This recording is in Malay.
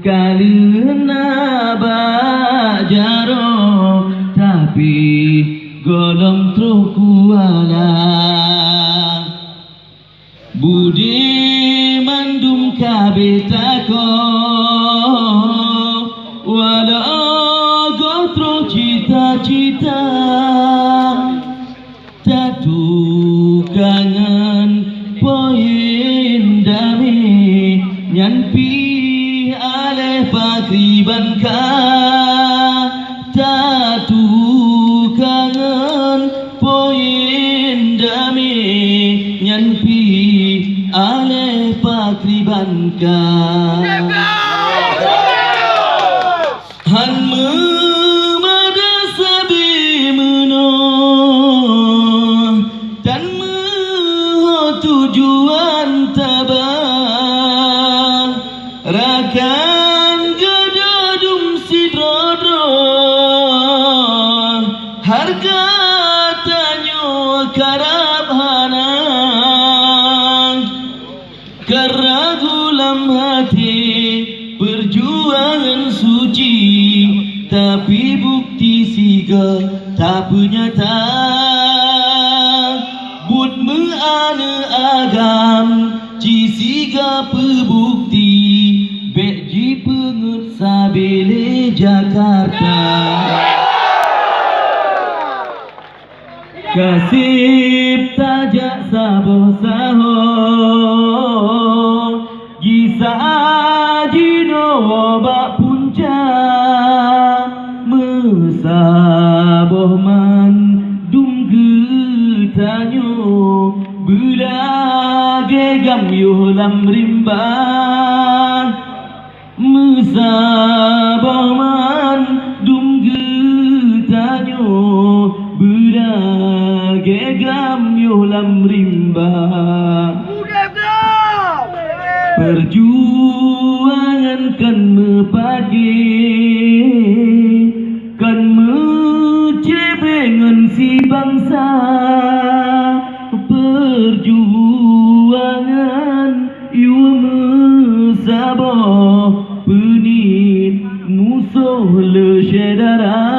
Kalina bajaro tapi golong trukuala budi mandum kabetako wala gotro cita-cita tatu kangen poin dami nyanpi ale pakriban ka tatu kangen poin dami nyanpi ale pakriban ka han memada sabi meno dan tujuan tabah rakan gedadum sidrodro harga tanyo karab hanang keragulam hati perjuangan suci tapi bukti siga tak nyata but meana agam ci siga pebukti beji pengut sabele Jakarta kasip tajak sabo saho gisa jino bak punca mesaboh man dum tanyo belage gam yo lam rimbang mesaboh man dum tanyo belage gam yo lam rimbang perjuangan kan mepagi kan mencebengan si bangsa perjuangan yu mesabo penit musuh le syedara